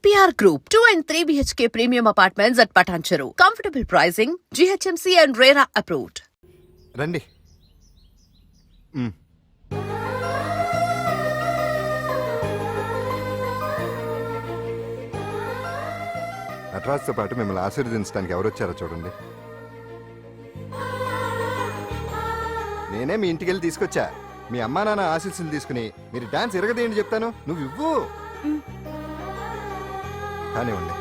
EPR Group, 2 and 3 BHK premium apartments at Patancheru. Comfortable pricing, GHMC and RERA approved. రండి. నటరాజ్తో పాటు మిమ్మల్ని ఆశీర్వదించడానికి ఎవరు వచ్చారో చూడండి. నేనే మీ ఇంటికి వెళ్ళి తీసుకొచ్చా. మీ అమ్మా నాన్న ఆశీస్సులు తీసుకుని మీరు డాన్స్ ఎరగదేయండి చెప్తాను. నువ్వు ఇవ్వు. కానివ్వండి.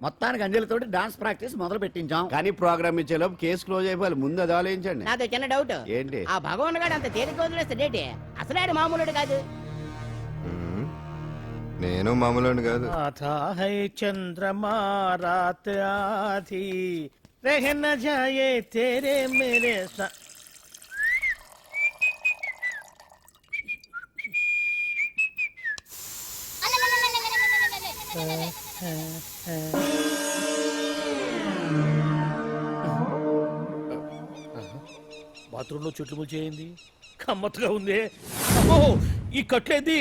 మొత్తానికి అంజలితోటి డాన్స్ ప్రాక్టీస్ మొదలు పెట్టించాం కానీ ప్రోగ్రామ్ ఇచ్చేలోపు కేసు క్లోజ్ అయిపోవాలి. ముందు అది ఆలోచించండి. నాతో చిన్న డౌట్ ఏంటి? ఆ భగవాన్ గారు అంత తేలిక వదిలేస్తాడేంటి? అసలు ఆడు మామూలుడు కాదు. నేను మామూలు కాదు. చంద్రమా రాత్ ఆధీ రహ న జాయే తేరే మేరే బాత్రూంలో చెట్లు ముల్చేయింది. కమ్మత్తుగా ఉంది. అమ్మో, ఈ కట్లేది.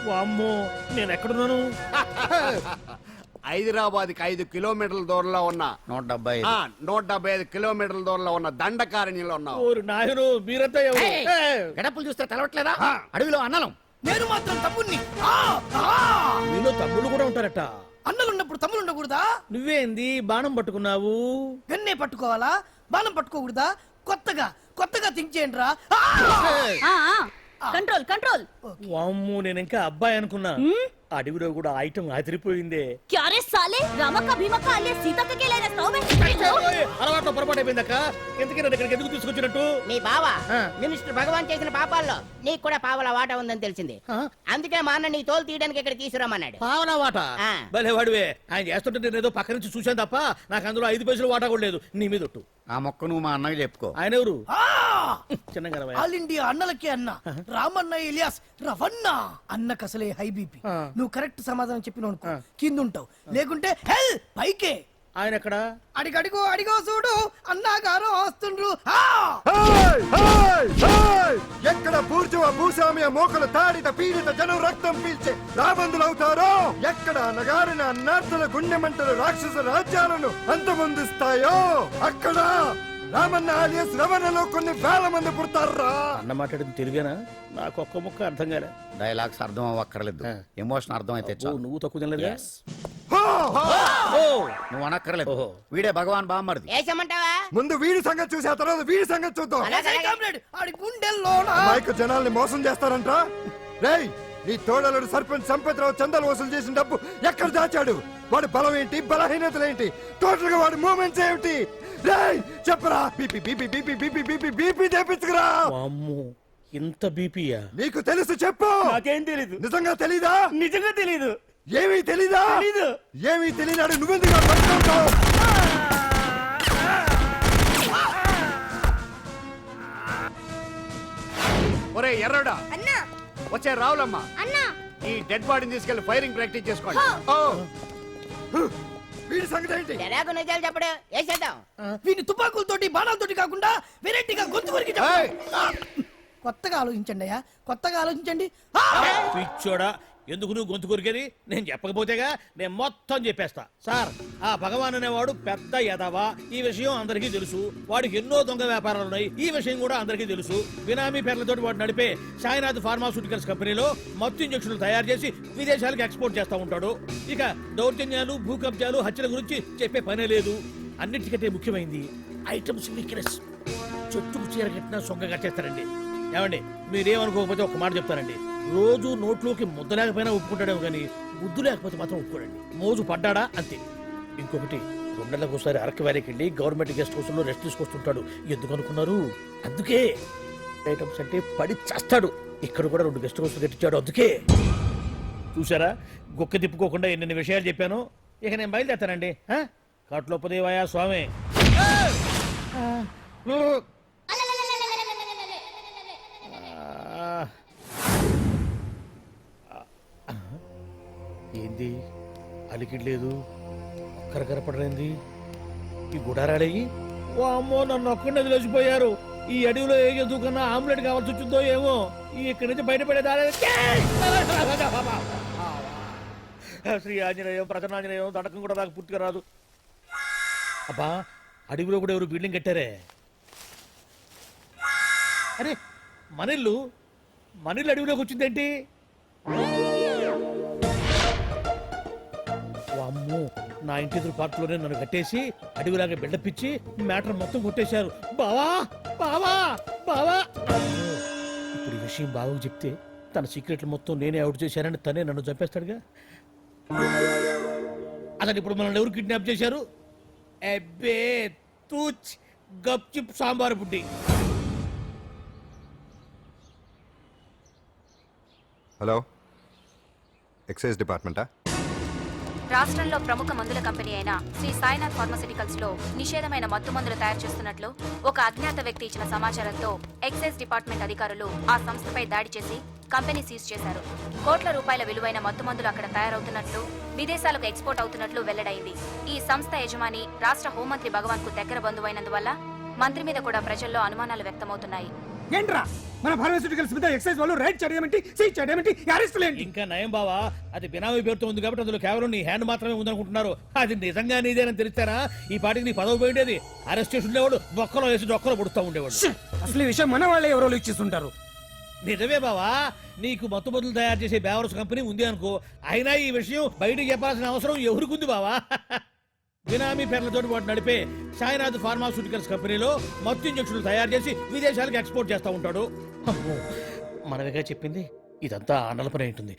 వామ్మో, నేను ఎక్కడున్నాను? హైదరాబాద్కి 5 కిలోమీటర్ల దూరంలో ఉన్న 175 కిలోమీటర్ల దూరంలో ఉన్న దండకారణ్యంలో ఉన్నావు. ఓరు నాయను, మీరంతా ఎవరు? గడపలు చూస్తే తెలవట్లేదా? అడవిలో అన్నలం. నేను మాత్రం తమ్ముణ్ణి. మీలో తమ్ముళ్ళు కూడా ఉంటారట. అన్నలున్నప్పుడు తమ్ముడు ఉండకూడదా? నువ్వేంది బాణం పట్టుకున్నావు? గన్నే పట్టుకోవాలా? బాణం పట్టుకోకూడదా? కొత్తగా థింక్ చేయండి రా. Control control. వామ్మో, నేను ఇంకా అబ్బాయి అనుకున్నా. అడవిలో కూడా ఐటమ్ అదిరిపోయిందే. క్యారే సాలే, రామక్క భీమక్క అల్లే సీతక్క కేలేన స్టవ్ అలవాటు పొరపాటు అయిపోయిందక్క. ఎందుకైనా ఇక్కడికి ఎందుకు తీసుకొచ్చినట్టు? మీ బావ మినిస్టర్ భగవాన్ చేసిన పాపాల్లో నీకు కూడా పావలా వాటా ఉందని తెలిసింది. అందుకే మా అన్న నీ తోలు తీయడానికి ఇక్కడ తీసుకురామన్నాడు. పావలా వాటా? భలే వాడివే. ఆయన చేస్తుంటే నేను ఏదో పక్క నుంచి చూశాను తప్ప నాకు అందులో 5 పైసలు వాటా కూడా లేదు. నీ మీద ఒట్టు. ఆ మొక్క నువ్వు మా అన్నకి చెప్పుకో. ఆయన ఎవరు? చిన్నగా ఆల్ ఇండియా అన్నలకే అన్న రామన్న ఇలియాస్ రవన్న. అన్నకు అసలే హై బీపీ. నువ్వు కరెక్ట్ సమాధానం చెప్పిన కింద ఉంటావు, లేకుంటే హెల్ పైకే. ఆయన ఎక్కడ? అడిగో చూడు, అన్నగారు వస్తుండ్రు. ఎక్కడ పూర్జువ భూస్వామ్య మోకల తాడిత పీడిత జనం రక్తం పీల్చే రాబందులు అవుతారో, ఎక్కడ నగారిన అన్నార్థుల గుండె మంటలు రాక్షస రాజ్యాలను అంతమొందిస్తాయో, అక్కడ రామన్న ఆలియస్ రవణలో కొన్ని వేల మంది పుడతారా. అన్న మాట్లాడింది తెలుగేనా? నాకు ఒక్క ముక్క అర్థం కాలే. డైలాగ్స్ అర్థం అవ్వక్కర్లేదు, ఎమోషన్ అర్థం అయితే నువ్వు తక్కువ తినలేదు. నువ్వు అనక్కర్లేదు. వీడే భగవాన్ బామ్మర్ది. ఏసమంటావా? ముందు వీడి సంగతి చూసి ఆ తర్వాత వీడి సంగతి చూద్దాం. మైకు జనాల్ని మోసం చేస్తారంట. రేయ్, నీ తోడలుడు సర్పంచ్ సంపత్రావు చందాలు వసూలు చేసిన డబ్బు ఎక్కడ దాచాడు? వాడి బలం ఏంటి, బలహీనతలు ఏంటి, టోటల్ గా వాడి మూమెంట్స్ ఏమిటి? రేయ్ చెప్పరా. BP BP BP BP BP BP చేపించుకురా. అమ్మో, ఇంత బీపీయా? నీకు తెలుసు చెప్పు. నాకేం తెలీదు. నిజంగా తెలీదా? నిజంగా తెలీదు. ఏమీ తెలీదా? తెలీదు. ఏమీ తెలియనాడు నువ్వెందుకు పట్టుకుంటావు? ఒరే ఎర్రడా, అన్నా వచ్చే రావులమ్మ, అన్నా ఈ డెడ్ బాడీని తీసుకెళ్లి ఫైరింగ్ ప్రాక్టీస్ చేసుకోండి. వీడి సంగతి ఏంటి? ఎలాగో నిజాలు చెప్పడు. వేసేద్దాం. వీని తుపాకులతోటి బాణాలతోటి కాకుండా వెరైటీగా గొంతు వరకు కొత్తగా ఆలోచించండి అయ్యా, కొత్తగా ఆలోచించండి. పిచ్చోడా, ఎందుకు నువ్వు గొంతు కొరికేది? నేను చెప్పకపోతేగా నేను మొత్తం చెప్పేస్తా. సార్, ఆ భగవాన్ అనేవాడు పెద్ద యదవా, ఈ విషయం అందరికీ తెలుసు. వాడికి ఎన్నో దొంగ వ్యాపారాలు ఉన్నాయి, ఈ విషయం కూడా అందరికీ తెలుసు. బినామీ పేర్లతో వాడు నడిపే సాయినాథ్ ఫార్మాస్యూటికల్స్ కంపెనీలో మత్తు ఇంజక్షన్లు తయారు చేసి విదేశాలకు ఎక్స్పోర్ట్ చేస్తా ఉంటాడు. ఇక దౌర్జన్యాలు, భూ కబ్జాలు, హత్యల గురించి చెప్పే పనే లేదు. అన్నిటికంటే ముఖ్యమైనది ఐటమ్స్ వీక్నెస్. చెట్టుకు చీర కట్టినా సొంగ కట్టేస్తారండి. ఏమండి, మీరేమనుకోకపోతే ఒక మాట చెప్తానండి. రోజు నోట్లోకి ముద్ద లేకపోయినా ఒప్పుకుంటాడేమో కానీ ముద్దు లేకపోతే మాత్రం ఒప్పుకోడండి. మోజు పడ్డాడా అంతే. ఇంకొకటి, 2 నెలలకు ఒకసారి అరకు వ్యాలీకి వెళ్ళి గవర్నమెంట్ గెస్ట్ హౌస్ లో రెస్ట్ తీసుకొస్తుంటాడు. ఎందుకు అనుకున్నారు? అందుకే. ఐటమ్స్ అంటే పడి చేస్తాడు. ఇక్కడ కూడా 2 గెస్ట్ హౌస్ కట్టించాడు. అందుకే. చూసారా, గుక్క తిప్పుకోకుండా ఎన్ని విషయాలు చెప్పాను. ఇక నేను బయలుదేరుతానండి. కాట్లోపదేవాయా స్వామి. ఏంది అలికిడ్ లేదు, కరకరపడలేంది ఈ గుడారాడయ్యి? ఓ అమ్మో, నన్ను ఒక్కడిని వదిలేసిపోయారు. ఈ అడవిలో ఏ జంతువు కన్నా ఆమ్లెట్ కావాల్సి వచ్చిందో ఏమో. ఇక్కడి నుంచి బయటపడేదారే. శ్రీ ఆంజనేయం, ప్రసన్నాంజనేయం, దడకం కూడా నాకు పూర్తిగా రాదు. అబ్బా, అడవిలో కూడా ఎవరు బిల్డింగ్ కట్టారే? అరే, మనిల్లు అడవిలోకి వచ్చిందేంటి? అమ్మో, నా ఇంటి ఎదురు పార్కులోనే నన్ను కట్టేసి అడవిలాగా బిల్డపిచ్చి మ్యాటర్ మొత్తం కొట్టేశారు. బావా బావా బావా. ఇప్పుడు ఈ విషయం బావకు చెప్తే తన సీక్రెట్లు మొత్తం నేనే అవుట్ చేశానని తనే నన్ను చంపేస్తాడుగా. అతను ఇప్పుడు మనల్ని ఎవరు కిడ్నాప్ చేశారు? అబ్బే తూచ్, గప్ చిప్ సాంబార్ బుడ్డి. హలో, ఎక్సైజ్ డిపార్ట్మెంటా? రాష్ట్రంలో ప్రముఖ మందుల కంపెనీ అయిన శ్రీ సాయినాథ్ ఫార్మాస్యూటికల్స్ లో నిషేధమైన మత్తు మందులు తయారు చేస్తున్నట్లు ఒక అజ్ఞాత వ్యక్తి ఇచ్చిన సమాచారంతో ఎక్సైజ్ డిపార్ట్మెంట్ అధికారులు ఆ సంస్థపై దాడి చేసి కంపెనీ సీజ్ చేశారు. కోట్ల రూపాయల విలువైన మత్తు మందులు అక్కడ తయారవుతున్నట్లు, విదేశాలకు ఎక్స్పోర్ట్ అవుతున్నట్లు వెల్లడైంది. ఈ సంస్థ యజమాని రాష్ట్ర హోంమంత్రి భగవాన్ కు దగ్గర బంధువైనందువల్ల మంత్రి మీద కూడా ప్రజల్లో అనుమానాలు వ్యక్తమవుతున్నాయి. ఏంట్రా మన ఫార్మాస్యూటికల్స్ మీద ఎక్సైజ్ వాళ్ళు రైడ్ చేయడమేంటి, సీజ్ చేయడమేంటి, అరెస్టులు ఏంటి? ఇంకా నయం బావా, అది బినామీ పేరుతో ఉంది కాబట్టి అందులో కేవలం నీ హ్యాండ్ మాత్రమే ఉందనుకుంటున్నారు. అది నిజంగా నీదేనని తెలిస్తారా ఈ పాటికి నీ పదవి పోయిండేది. అరెస్ట్ చేసి ఉండేవాడు, బొక్కలో వేసి డొక్కలో పుడుతూ ఉండేవాడు. అసలు ఈ విషయం మన వాళ్ళే ఎవరో ఇచ్చేస్తుంటారు. నిజమే బావా, నీకు మత్తు మందులు తయారు చేసే బేవర్స్ కంపెనీ ఉంది అనుకో, అయినా ఈ విషయం బయటకు చెప్పాల్సిన అవసరం ఎవరికుంది బావా? బినామీ పేర్లతో వాడు నడిపే సాయినాథ్ ఫార్మాస్యూటికల్స్ కంపెనీలో మత్తు ఇంజక్షన్లు తయారు చేసి విదేశాలకు ఎక్స్పోర్ట్ చేస్తూ ఉంటాడు. అమ్మో, మనమేగా చెప్పింది. ఇదంతా ఆండల పని ఉంటుంది.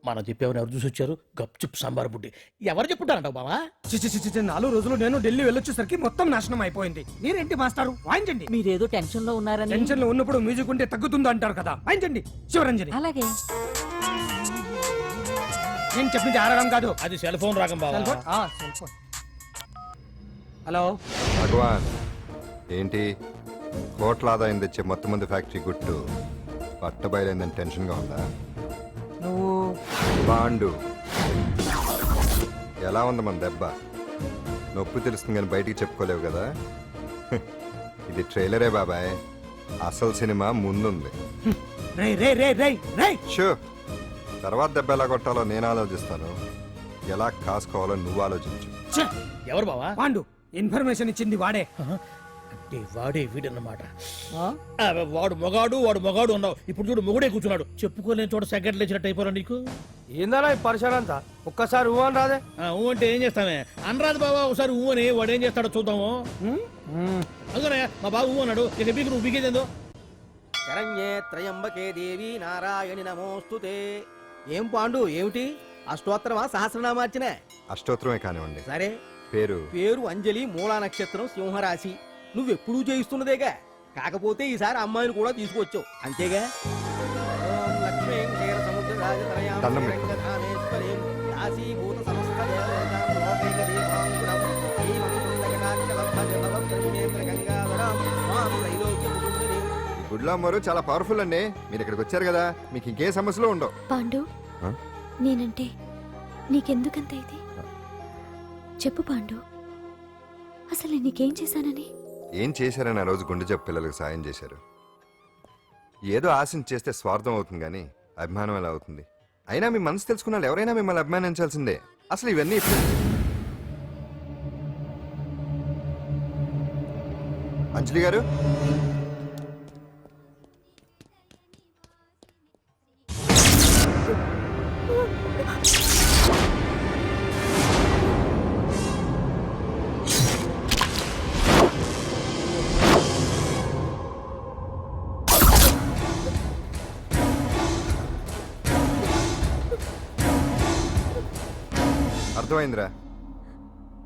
మనం చెప్పేవని ఎవరు చూసి వచ్చారు? గప్చుప్ సాంబార్ బుడ్డి. ఎవరు చెప్పుంటారంటావు బావా? 4 రోజులు నేను ఢిల్లీ వెళ్ళొచ్చేసరికి మొత్తం నాశనం అయిపోయింది. మీరేంటి మాస్టారు, వాయించండి. మీరేదో టెన్షన్ లో ఉన్నారని. టెన్షన్ లో ఉన్నప్పుడు మ్యూజిక్ ఉంటే తగ్గుతుందో అంటారు కదా, వాయించండి. శివరంజని. అలాగే. నేను చెప్పింది ఆరడం కాదు, అది సెల్ ఫోన్ రాగం బావా. Cell phone. హలో భగవాన్, ఏంటి కోట్ల ఆదాయం తెచ్చే మొత్తం మంది ఫ్యాక్టరీ గుట్టు పట్టబయలైందని టెన్షన్గా ఉందా? నువ్వు బాండు, ఎలా ఉంది మన దెబ్బ? నొప్పి తెలుస్తుంది కానీ బయటికి చెప్పుకోలేవు కదా. ఇది ట్రైలరే బాబాయ్, అసలు సినిమా ముందుంది. రేయ్ రేయ్ రేయ్ రేయ్ రేయ్. షో, తర్వాత దెబ్బ ఎలా కొట్టాలో నేను ఆలోచిస్తాను, ఎలా కాసుకోవాలో నువ్వు ఆలోచించు. ఛే! ఎవరు బావా? పాండు ఇన్ఫర్మేషన్ ఇచ్చింది వాడే. అంటే వాడే వీడన్నమాట. వాడు మొగాడు అన్నావు, ఇప్పుడు చూడు మొగుడే కూర్చున్నాడు. చెప్పుకోలేని చోట సెకండ్ లేచినట్టు అయిపోరా నీకు. ఏందన్నా ఈ పరిశాన్ అంతా? ఒక్కసారి ఊ అని రాదే. ఊ అంటే ఏం చేస్తామే? అనరాదు బాబా, ఒకసారి ఊ అని. వాడు ఏం చేస్తాడో చూద్దాము. అందుకనే మా బాబు ఊ అన్నాడు. ఇక బీకు నువ్వు బీకేదేందో. శరణ్యే త్రయంబకే దేవి నారాయణి నమోస్తుతే. ఏం పాండు, ఏమిటి అష్టోత్తరమా సహస్రనామార్చన? అష్టోత్తరమే కానివ్వండి. సరే, పేరు అంజలి, మూలా నక్షత్రం, సింహరాశి. నువ్వెప్పుడూ చేయిస్తున్నదేగా, కాకపోతే ఈసారి అమ్మాయిని కూడా తీసుకొచ్చావు అంతేగా. ఓం లక్ష్మీం క్షీర సముద్ర రాజతనయాం దండం పెట్టు. శ్రీరంగధామేశ్వరీం దాసీభూత సమస్త దేవతాం లోకైక దీపాంకురం శ్రీమంతం జగన్నాథ బ్రహ్మేంద్ర గంగాధరాం మాం త్రైలోక్య ముకుందినీం. గుడ్లో అమ్మరు చాలా పవర్ఫుల్ అండి. మీరు ఇక్కడికి వచ్చారు కదా, మీకు ఇంకే సమస్యలు ఉండవు. పాండు, నేనంటే నీకెందుకంత ఇది? చెప్పు పాండు, అసలు నీకేం చేశానని? ఏం చేశారని ఆ రోజు గుండె జబ్బు పిల్లలకు సాయం చేశారు. ఏదో ఆశించి చేస్తే స్వార్థం అవుతుంది కానీ అభిమానం ఎలా అవుతుంది? అయినా మీ మనసు తెలుసుకున్న వాళ్ళు ఎవరైనా మిమ్మల్ని అభిమానించాల్సిందే. అసలు ఇవన్నీ ఇప్పుడు అంజలి గారు, అర్థమైందిరా.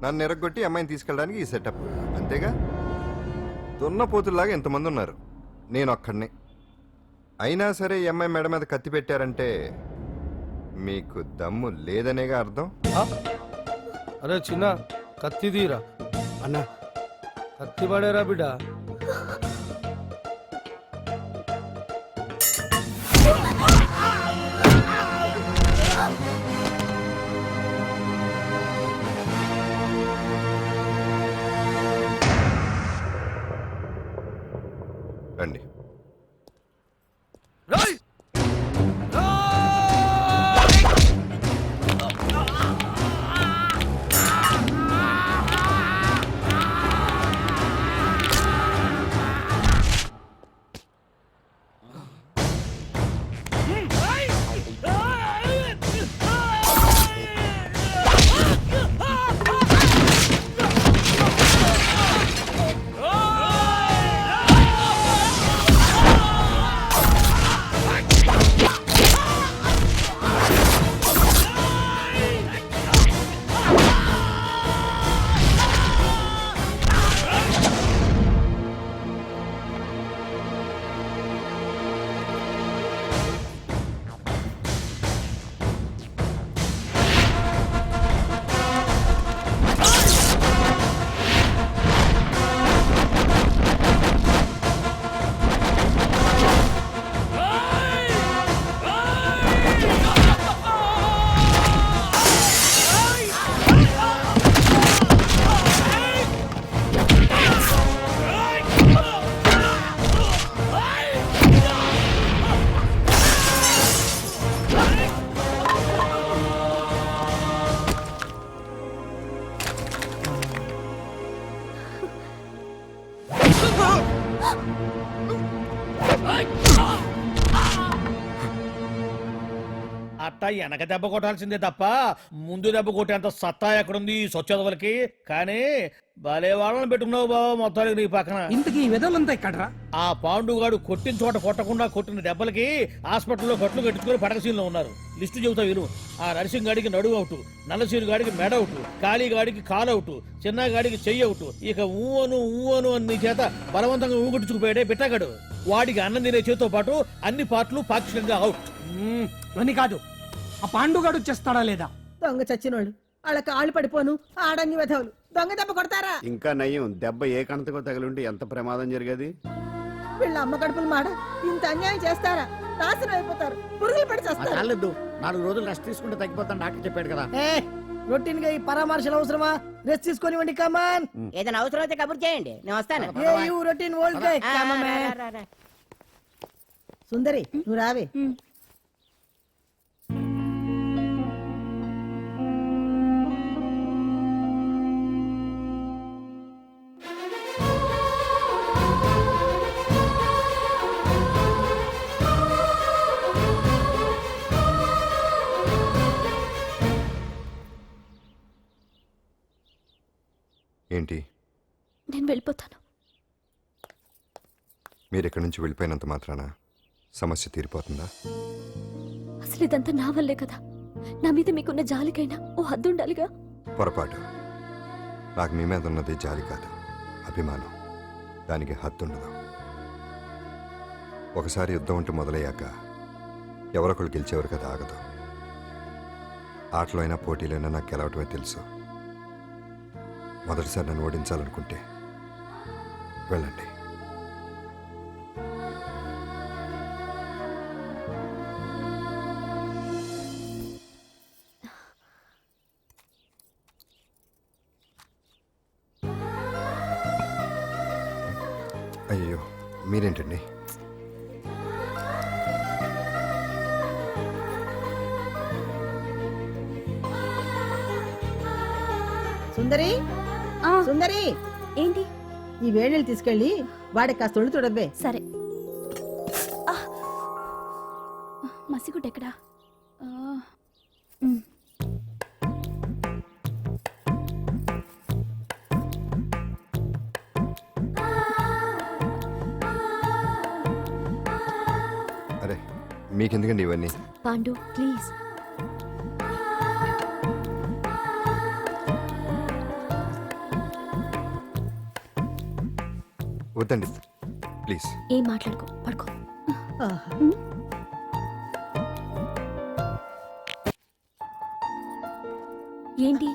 నన్ను ఎరగొట్టి అమ్మాయిని తీసుకెళ్ళడానికి ఈ సెటప్ అంతేగా? దున్నపోతుల్లాగా ఎంతమంది ఉన్నారు, నేను ఒక్కడిని. అయినా సరే ఈ అమ్మాయి మెడ మీద కత్తి పెట్టారంటే మీకు దమ్ము లేదనేగా అర్థం. అరే చిన్న కత్తి తీరా అన్నా కత్తి పడేరా బిడ్డ. రండి. అట్టా వెనక దెబ్బ కొట్టాల్సిందే తప్ప ముందు దెబ్బ కొట్టేంత సత్తా ఎక్కడుంది ఈ సొచ్చదవలకి? కానీ భలే వాళ్ళని పెట్టుకున్నావు బాబా మొత్తానికి నీ పక్కన. ఇంతకీ ఈ విధాలంతా ఎక్కడరా? ఆ పాండుగాడు కొట్టిన చోట కొట్టకుండా కొట్టిన దెబ్బలకి హాస్పిటల్లో కట్లు కట్టుకుని పడకసీన్లో ఉన్నారు. లిస్టు చెబుతా విను. ఆ నరసింగ్ గాడికి నడువు అవుట్, నల్లసీరు గాడికి మెడ అవుట్, కాళీ గాడికి కాల్ అవుట్, చిన్న గాడికి చెయ్యి అవుట్. ఇక ఊవను అని నీ చేత బలవంతంగా ఊగొట్టుకుపోయాడే బిట్టగాడు. వాడికి అన్నం తినే చేతితో పాటు అన్ని పార్ట్లు పాక్షికంగా అవుట్. అని కాదు, ఆ పాండుగాడు వచ్చేస్తాడా లేదా? దొంగ చచ్చినోళ్ళు వాళ్ళ కాళ్ళు పడిపోను ఆడంగి వెధవులు దొంగ దెబ్బ కొడతారా? ఇంకా నయ్యం, దెబ్బ ఏ కణతకో తగిలింటే ఎంత ప్రమాదం జరిగేది. వీళ్ళ అమ్మ కడుపులు మాడ ఇంత అన్యాయం చేస్తారా? నాశనం అయిపోతారు, పురుగులు పడి చేస్తారు. 4 రోజులు రెస్ట్ తీసుకుంటే తగ్గిపోతాను డాక్టర్ చెప్పాడు కదా. రొటీన్ గా ఈ పరామర్శలు అవసరమా? రెస్ట్ తీసుకొని కమాన్. ఏదైనా అవసరం అయితే కబుర్ చేయండి, నేను వస్తాను. Routine old guy. సుందరి నువ్వు రావే. ఏంటి? నేను వెళ్ళిపోతాను. మీరు ఇక్కడి నుంచి వెళ్ళిపోయినంత మాత్రాన సమస్య తీరిపోతుందా? అసలు ఇదంతా నా వల్లే కదా. నా మీద మీకున్న జాలికైనా ఓ హద్దు ఉండాలిగా. పొరపాటు. నాకు మీ మీద ఉన్నది జాలి కాదు, అభిమానం. దానికి హద్దుండదు. ఒకసారి యుద్ధం అంటూ మొదలయ్యాక ఎవరొకరు గెలిచేవారు కదా ఆగదు. ఆటలో అయినా పోటీలైనా నాకు గెలవటమే తెలుసు. మొదటిసారి నన్ను ఓడించాలనుకుంటే వెళ్ళండి. అయ్యో మీరేంటండి? సుందరి సుందరి ఏంటి? ఈ వేణీళ్ళు తీసుకెళ్ళి వాడికి కాస్త ఒళ్ళు చూడబ్బే. సరే. మసిగుడ్డ ఎక్కడా? అరే మీకెందుకండి ఇవన్నీ? పాండు ప్లీజ్. వద్దండి ప్లీజ్. ఏం మాట్లాడుకో, పడుకో. ఏంటి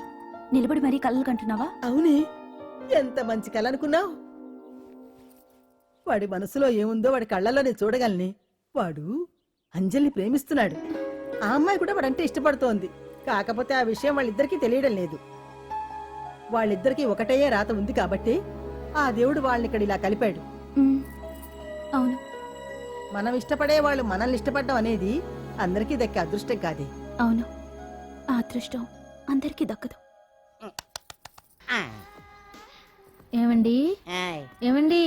నిలబడి మరీ కళ్ళు కంటున్నావా? అవునే, ఎంత మంచి కళ అనుకున్నావు. వాడి మనసులో ఏముందో వాడి కళ్ళల్లో నేను చూడగలని. వాడు అంజలిని ప్రేమిస్తున్నాడు. ఆ అమ్మాయి కూడా వాడంటే ఇష్టపడుతోంది. కాకపోతే ఆ విషయం వాళ్ళిద్దరికీ తెలియడం లేదు. వాళ్ళిద్దరికీ ఒకటయ్యే రాత ఉంది కాబట్టి ఆ దేవుడు వాళ్ళని ఇక్కడ ఇలా కలిపాడు. అవును. మనం ఇష్టపడే వాళ్ళు మనల్ని ఇష్టపడడం అనేది అందరికీ దక్కే అదృష్టం కాదే. అవును, ఆ అదృష్టం అందరికీ దక్కదు. ఏమండి ఏమండి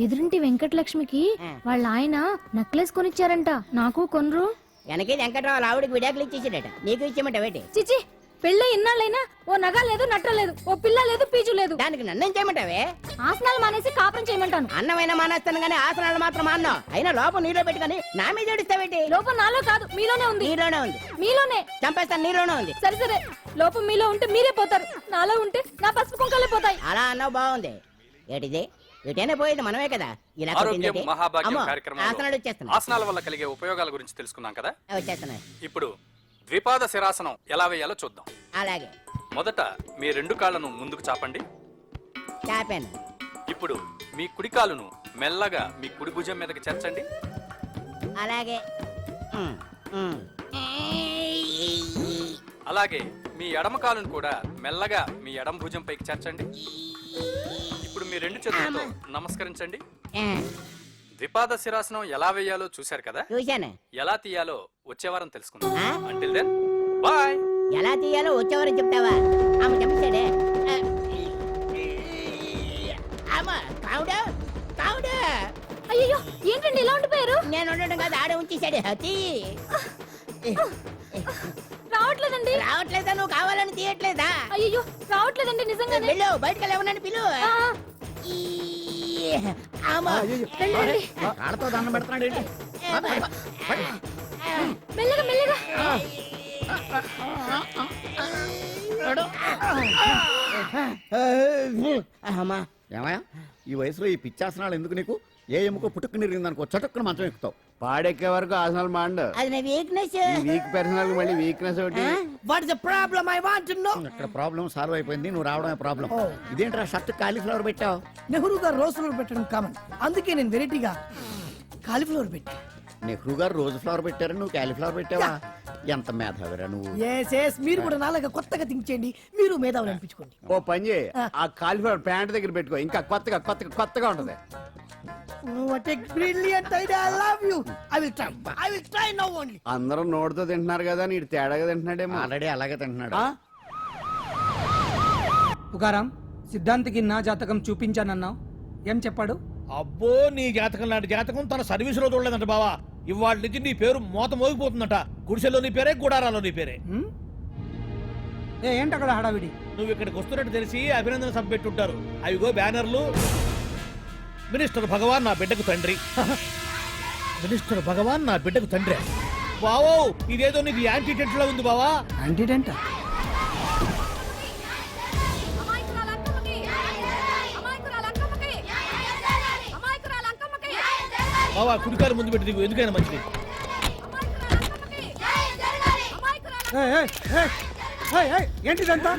ఎదురింటి వెంకటలక్ష్మికి వాళ్ళ ఆయన నెక్లెస్ కొనిచ్చారంట, నాకు కొనరు. వెనకే వెంకట్రావు ఆవిడకి విడాకులు ఇచ్చేసాడట, నీకు ఇచ్చేమంట వేటి? చిచి, పెళ్ళి ఇన్నాళ్ళైనా ఓ నగ లేదు, నట్ట లేదు, ఓ పిల్ల లేదు, పీచు లేదు. దానికి నన్నేం చేయమంటావే? ఆసనాలు మానేసి కాపురం చేయమంటాను. అన్నమైన మానేస్తాను గానీ ఆసనాలు మాత్రం మాన్నా. అయినా లోపం నీలో పెట్టుకొని నా మీద ఏడుస్తావేటి? లోపం నాలో కాదు, మీలోనే ఉంది. నీలోనే ఉంది. మీలోనే చంపేస్తాను, నీలోనే ఉంది. సరే సరే, లోపం మీలో ఉంటే మీరే పోతారు, నాలో ఉంటే నా పసుపు కుంకలే పోతాయి. అలా అన్నావు, బాగుంది. ఏటిది? ఎటైనా పోయేది మనమే కదా. ఇలా ఆరోగ్యం మహాభాగ్యం అమ్మో, కార్యక్రమంలో ఆసనాలు వచ్చేస్తున్నా, ఆసనాల వల్ల కలిగే ఉపయోగాల గురించి తెలుసుకున్నాం కదా. వచ్చేస్తున్నాయి. ఇప్పుడు ద్విపాద శిరాసనం ఎలా వేయాలో చూద్దాం. అలాగే మొదట మీ రెండు కాళ్ళను ముందుకు చాపండి. చాపాను. ఇప్పుడు మీ కుడి కాలును మెల్లగా మీ కుడి భుజం మీదకి చేర్చండి. అలాగే అలాగే మీ ఎడమ కాలును కూడా మెల్లగా మీ ఎడమ భుజం పైకి చేర్చండి. ఇప్పుడు మీ రెండు చేతులతో నమస్కరించండి. ద్విపాద శిరాసనం ఎలా వేయాలో చూశారు కదా. చూశాను. ఎలా తీయాలో వచ్చే వారం తెలుసుకుందాం. Until then bye. ఎలా తీయాలో వచ్చేవారు చెప్తావా? ఆమె చెప్పాడే. అయ్యో, ఏంటండి ఇలా ఉండిపోయారు? నేను ఉండడం కాదు, ఆడే ఉంచేశాడే. రావట్లేదండి. రావట్లేదా? నువ్వు కావాలని తీయట్లేదా? అయ్యో, రావట్లేదండి నిజంగానే. వెళ్ళు, బయటకు వెళ్ళవనని పిలు. కాళ్ళతో దండం పెడుతున్నాడు ఏంటి? మెల్లగా మెల్లగా. అమ్మా, ఏమయ్యా, ఈ వయసులో ఈ పిచ్చాసనాలు ఎందుకు నీకు? ఏ ఎముకో పుట్టుకుని నిరిగిందనుకో చటుక్కున మంచం ఎక్కుతావు. పాడెక్కే వరకు ఆసనాలు మాండు. అది నా వీక్నెస్. వీక్ పర్సనల్ మళ్ళీ వీక్నెస్ ఒకటి. What is the problem? I want to know. ఇక్కడ ప్రాబ్లం సాల్వ్ అయిపోయింది, నువ్వు రావడమే ప్రాబ్లం. ఇదేంట్రా షర్ట్ కాలీఫ్లవర్ పెట్టావు? నెహ్రూ గారు రోజ్ ఫ్లవర్ పెట్టడం కామన్, అందుకే నేను వెరైటీగా కాలీఫ్లవర్ పెట్టా. నెహ్రూ గారు రోజు ఫ్లవర్ పెట్టారు, నువ్వు కాలీఫ్లవర్ పెట్టావా? ఎంత మేధావిరా నువ్వు. మీరు కూడా నాలాగా కొత్తగా థింక్ చేయండి, మీరు మేధావులు అనిపించుకోండి. ఓ పని చేయి, ఆ కాలిఫ్లవర్ ప్యాంట్ దగ్గర పెట్టుకో, ఇంకా కొత్తగా ఉంటది. What a brilliant idea! I love you. I will try now only. అందరూ నోటితో తింటున్నారు కదా, నీడు తేడాగా తింటున్నాడేమో. ఆల్రెడీ అలాగే తింటున్నాడు. తుకారాం, సిద్ధాంతికి నా జాతకం చూపించానన్నావు, ఏం చెప్పాడు? అబ్బో, నీ జాతకం లాంటి జాతకం తన సర్వీసులో చూడలేదంట బావా. ఇవాళ నుంచి నీ పేరు మోత మోగిపోతుందట. గుడిసెలో నీ పేరే, గుడారాలో నీ పేరే. ఏంటి అక్కడ హడావిడి? నువ్వు ఇక్కడికి వస్తున్నట్టు తెలిసి అభినందన సభ పెట్టుంటారు. అవిగో బ్యానర్లు. మినిస్టర్ భగవాన్ నా బిడ్డకు తండ్రి. మినిస్టర్ భగవాన్ నా బిడ్డకు తండ్రి. బావో, ఇదేదో నీకు యాంటీటెంట్ లా ఉంది బావా. యాంటీటెంట్? బావా, కుడికారు ముందు పెట్టి దిగు, ఎందుకైనా మంచిది. ఏంటిదంతా?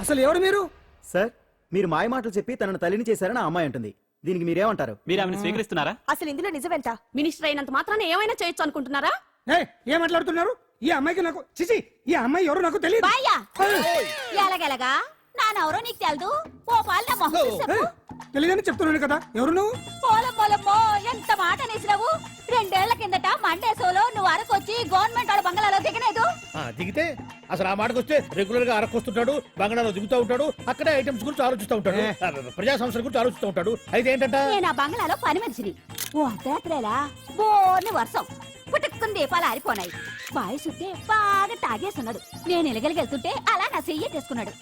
అసలు ఎవరు మీరు? సార్, మీరు మాయ మాటలు చెప్పి తనను తల్లిని చేశారని ఆ అమ్మాయి అంటుంది. దీనికి మీరేమంటారు? మీరు ఆమెను స్వీకరిస్తున్నారా? అసలు ఇందులో నిజమేంట? మినిస్టర్ అయినంత మాత్రాన ఏమైనా చేయొచ్చు అనుకుంటున్నారా? ఏం మాట్లాడుతున్నారు? ఈ అమ్మాయికి నాకు చిచి, ఈ అమ్మాయి ఎవరు నాకు తెలియదు. ఎలాగెలగా నానెవరో నీకు తెలదు. ఓ పాల తెలియదని చెప్తున్నాను కదా, ఎవరు నువ్వు? పోలమ్మో, ఎంత మాట అనేసినావు. 2 ఏళ్ల కిందట మండే సోలో నువ్వు అరకొచ్చి గవర్నమెంట్ వాళ్ళ బంగ్లాలో దిగలేదు. దిగితే అసలు ఆ మాటకు వస్తే రెగ్యులర్ గా అరకొస్తుంటాడు, బంగాళాలో దిగుతూ ఉంటాడు, అక్కడే ఐటమ్స్ గురించి ఆలోచిస్తూ ఉంటాడు, ప్రజా సంస్థల గురించి ఆలోచిస్తూ ఉంటాడు. అయితే ఏంటంట, నేను ఆ బంగ్లాలో పని మనిషిని. ఓ అర్ధరాత్రేలా బోర్ని వర్షం పుట్టుకుని దీపాలు ఆరిపోనాయి. బాయ్ సుట్టే బాగా తాగేస్తున్నాడు. నేను ఎలగలిగెళ్తుంటే అలా నా చెయ్యేసుకున్నాడు.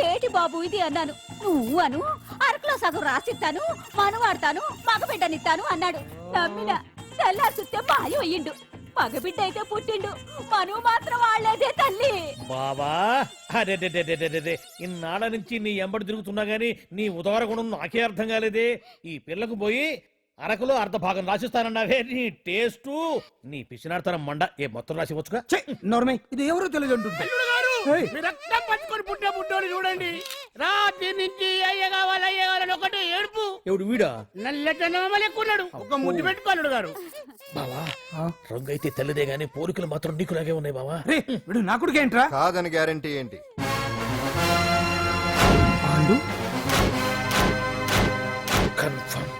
ఏటి బాబు ఇది అన్నాను. నువ్వు అను అరకులో సగం రాసిస్తాను, మనువాడతాను, మగబిడ్డనిస్తాను అన్నాడు. నమ్మిన తెల్లారి సుట్టే బాయ్ అయ్యిండు. మగబిడ్డ అయితే పుట్టిండు, మనువు మాత్రం వాళ్లేదే తల్లి. బాబా అరే ఇన్నాళ్ళ నుంచి నీ ఎంబడి తిరుగుతున్నా గానీ నీ ఉదార గుణం నాకే అర్థం కాలేదే. ఈ పిల్లకు పోయి అరకులో అర్ధ భాగం రాసిస్తానన్నావే, నీ టేస్టు నీ పిచ్చినాడతనం మండ. ఏ మొత్తం రాసివచ్చుగా. నోర్మై ఇది ఎవరో తెలియదు అంటుంటే రక్తం పట్టుకొని పుట్టే పుట్టోడు చూడండి. రాత్రి నుంచి అయ్య కావాలని ఒకటే ఏడుపు. ఎవడు వీడా? నల్లటనమ్మ లెక్కున్నాడు. ఒక ముద్దు పెట్టుకోలేడు గారు. బావా రంగు అయితే తెల్లదే గానీ పోలికలు మాత్రం నీకులాగే ఉన్నాయి బావా. వీడు నా కొడుకు ఏంట్రా? కాదని గ్యారంటీ ఏంటి? కన్ఫర్మ్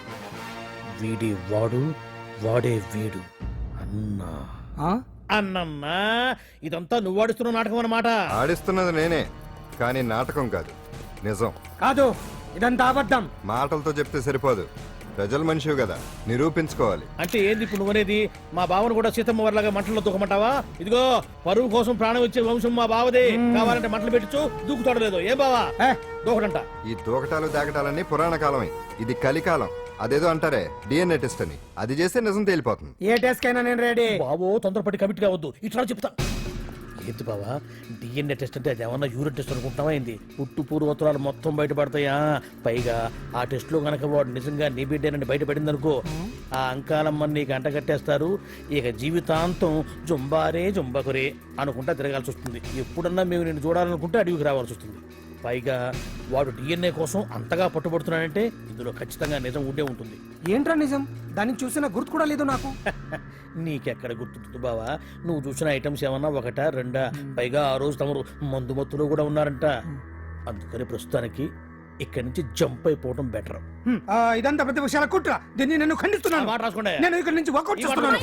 వీడి వాడు, వాడే వీడు. అన్నా అన్నమ్మా, ఇదంతా నువ్వు ఆడిస్తున్న నాటకం అన్నమాట. ఆడిస్తున్నది నేనే, కానీ నాటకం కాదు, నిజం కాదు. ఇదంతా అబద్ధం. మాటలతో చెప్తే సరిపోదు, ప్రజల మనిషివి కదా, నిరూపించుకోవాలి. అంటే ఏంది ఇప్పుడు నువ్వనేది? మా బావను కూడా సీతమ్మ వారిలాగా మంటల్లో దూకమంటావా? ఇదిగో పరువు కోసం ప్రాణం ఇచ్చే వంశం మా బావదే. కావాలంటే మంటలు పెట్టచ్చు, దూకుతాడు లేదు. ఏ బావా దూకడంట. ఈ దూకటాలు దాకటాలన్నీ పురాణ కాలమే, ఇది కలికాలం. అదేదో అంటారే డిఎన్ఏ టెస్ట్ అని, అది చేస్తే నిజం తేలిపోతుంది. ఏ టెస్ట్ కైనా నేను రెడీ. బావో తొందరపడి కమిట్ కావద్దు, ఇట్లా చెప్తా. ఏంటి బావా డిఎన్ఏ టెస్ట్ అంటే అది ఏమన్నా యూరిన్ టెస్ట్ అనుకుంటావా ఏంది? పుట్టు పూర్వోత్తరాలు మొత్తం బయటపడతాయా? పైగా ఆ టెస్ట్ లో గనక వాడు నిజంగా నీ బిడ్డేనని బయటపడింది అనుకో, ఆ అంకాలమ్మని నీకు అంట కట్టేస్తారు. ఇక జీవితాంతం జుంబారే జుంబకురే అనుకుంటా తిరగాల్సి వస్తుంది. ఎప్పుడన్నా మేము నేను చూడాలనుకుంటే అడవికి రావాల్సి వస్తుంది. పైగా వాడు డిఎన్ఏ కోసం అంతగా పట్టుబడుతున్నాడంటే ఇందులో ఖచ్చితంగా నిజం ఉండే ఉంటుంది. ఏంట్రా నిజం? దాన్ని చూసిన గుర్తు కూడా లేదు నాకు. నీకెక్కడ గుర్తుంటుంది బావా? నువ్వు చూసిన ఐటమ్స్ ఏమన్నా ఒకటా రెండా? పైగా ఆ రోజు తమరు మందు మత్తులో కూడా ఉన్నారంట. అందుకని ప్రస్తుతానికి ఇక్కడి నుంచి జంప్ అయిపోవడం బెటర్. ఇదంతా పెద్ద విషయాల కుట్ర. దీన్ని నేను ఖండిస్తున్నాను. మాట రాసుకోండి. నేను ఇక్కడి నుంచి వాకౌట్ చేస్తున్నాను.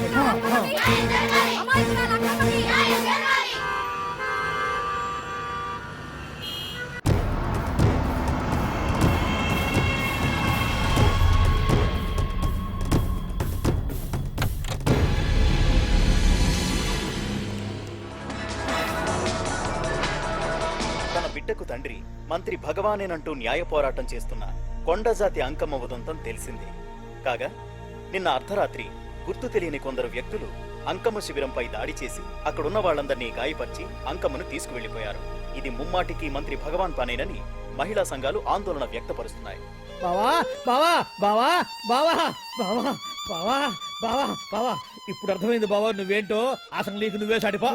బిడ్డకు తండ్రి మంత్రి భగవానేనంటూ న్యాయ పోరాటం చేస్తున్న కొండజాతి అంకమ్మ ఉదంతం తెలిసిందే. కాగా నిన్న అర్ధరాత్రి గుర్తు తెలియని కొందరు వ్యక్తులు అంకమ్మ శిబిరంపై దాడి చేసి అక్కడున్న వాళ్లందరినీ గాయపరిచి అంకమ్మను తీసుకువెళ్లిపోయారు. ఇది ముమ్మాటికి మంత్రి భగవాన్ పనేనని మహిళా సంఘాలు ఆందోళన వ్యక్తపరుస్తున్నాయి. బావా బావా బావా బావా బావా బావా బావా బావా ఇప్పుడు అర్థమైంది బావా నువ్వేంటో. అసలు నీకు నువ్వే సాటిపో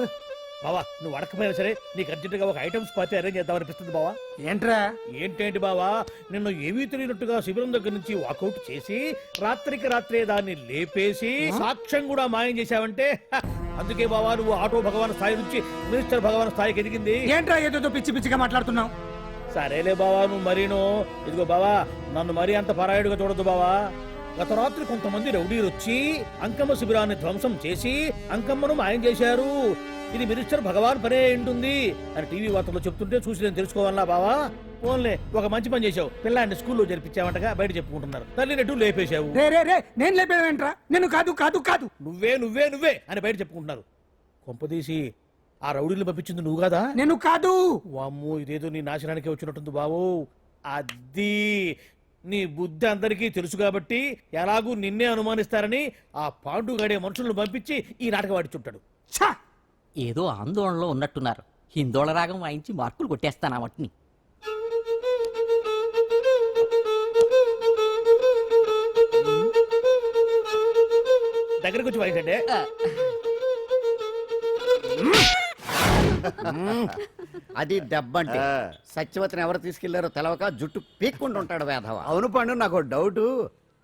బావా. నువ్వు అడకపోయినా సరే నీకు అర్జెంటుగా ఒక ఐటమ్స్ పార్టీ అరేంజ్ చేద్దామనిపిస్తుంది బావా. ఏంట్రా? ఏంటేంటి బావా, నిన్ను ఏమీ తెలియనట్టుగా శిబిరం దగ్గర నుంచి వాకౌట్ చేసి రాత్రికి రాత్రే దాన్ని లేపేసి సాక్ష్యం కూడా మాయం చేశావంటే అందుకే బావా నువ్వు ఆటో భగవాన్ స్థాయి నుంచి మినిస్టర్ భగవాన్ స్థాయికి ఎదిగింది. ఏంట్రా ఏదో పిచ్చి పిచ్చిగా మాట్లాడుతున్నావు? సరేలే బావా నువ్వు మరీను. ఇదిగో బావా నన్ను మరీ అంత పరాయుడుగా చూడద్దు బావా. గత రాత్రి కొంతమంది రౌడీలు వచ్చి అంకమ్మ శిబిరాన్ని ధ్వంసం చేసి అంకమ్మను మాయం చేశారు. ఇది మినిస్టర్ భగవాన్ పనే ఉంటుంది అని టీవీ వార్తల్లో చెప్తుంటే చూసి నేను తెలుసుకోవాలా బావా. ఓన్లే ఒక మంచి పని చేశావు, పిల్లాన్ని స్కూల్లో జరిపించావంటగా బయట చెప్పుకుంటున్నారు. తల్లి నెట్టు లేపేశావు. నేను లేపేవేంట్రా? నేను కాదు కాదు కాదు నువ్వే నువ్వే నువ్వే అని బయట చెప్పుకుంటున్నారు. కొంపదీసి ఆ రౌడీలు పంపించింది నువ్వు కాదా? నేను కాదు. వామ్మో ఇదేదో నీ నాశనానికి వచ్చినట్టుంది బావు. అది నీ బుద్ధి అందరికీ తెలుసు కాబట్టి ఎలాగూ నిన్నే అనుమానిస్తారని ఆ పాండుగాడే మనుషులను పంపించి ఈ నాటకం ఆడిచుంటాడు. ఏదో ఆందోళనలో ఉన్నట్టున్నారు. హిందోళ రాగం వాయించి మార్కులు కొట్టేస్తాను వాటిని. దగ్గరకు వచ్చి వాయించండి. అది దెబ్బంటే సత్యవతిని ఎవరు తీసుకెళ్లారో తెలవక జుట్టు పీక్కుంటుంటాడు వేధవ. అవును పండు, నాకు డౌట్.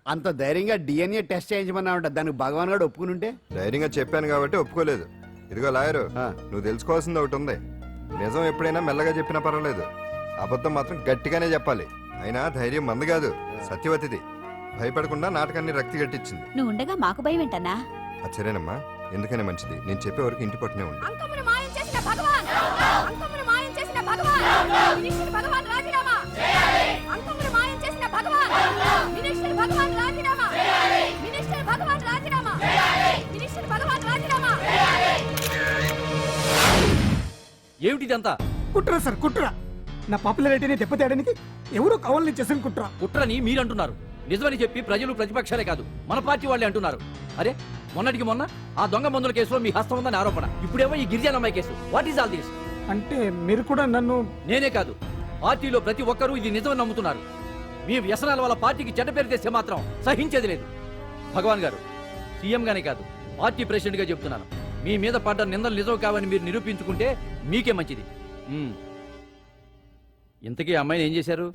అంత ధైర్యంగా డిఎన్ఏ టెస్ట్ చేయించమన్నా ఉంటా, దానికి భగవాన్ గారు ఒప్పుకుని ఉంటే. ధైర్యంగా చెప్పాను కాబట్టి ఒప్పుకోలేదు. ఇదిగో లాయరు, నువ్వు తెలుసుకోవాల్సింది ఒకటి ఉంది. నిజం ఎప్పుడైనా మెల్లగా చెప్పినా పర్వాలేదు, అబద్ధం మాత్రం గట్టిగానే చెప్పాలి. అయినా ధైర్యం మంది కాదు, సత్యవతిది. భయపడకుండా నాటకాన్ని రక్తి గట్టించింది. నువ్వు ఉండగా మాకు భయం ఏంటన్నా? అది సరేనమ్మా, ఎందుకనే మంచిది. నేను చెప్పే వరకు ఇంటి పట్టునే ఉంది. అంకమును మాయం చేసిన భగవాన్ అంకమును మాయం చేసిన భగవాన్ మినిస్టర్ భగవాన్ రాజీనామా అంకమును మాయం చేసిన భగవాన్ మినిస్టర్ భగవాన్ రాజీనామా మినిస్టర్ భగవాన్ రాజీనామా మినిస్టర్ భగవాన్ రాజీనామా. ఏమిటిదంతా? కుట్ర సార్, కుట్ర. నా పాపులారిటీని దెబ్బతేయడానికి ఎవరో కావాలని చేసిన కుట్ర. కుట్రని మీరంటున్నారు. నిజమని చెప్పి ప్రజలు ప్రతిపక్షాలే కాదు మన పార్టీ వాళ్ళే అంటున్నారు. అరే మొన్నటికి మొన్న ఆ దొంగ మందుల కేసులో మీ హస్తం ఉందని ఆరోపణ, ఇప్పుడేమో ఈ గిరిజన అమ్మాయి case. What is all this? అంటే మీరు కూడా నన్ను... నేనే కాదు, పార్టీలో ప్రతి ఒక్కరూ ఇది నిజమని నమ్ముతున్నారు. మీ వ్యసనాల వల్ల పార్టీకి చెడ్డ పేరు తెస్తే మాత్రం సహించేది లేదు. భగవాన్ గారు, సీఎం గానే కాదు పార్టీ ప్రెసిడెంట్ గా చెప్తున్నాను, మీ మీద పడ్డ నిందలు నిజం కావని మీరు నిరూపించుకుంటే మీకే మంచిది. ఇంతకీ అమ్మాయిని ఏం చేశారు?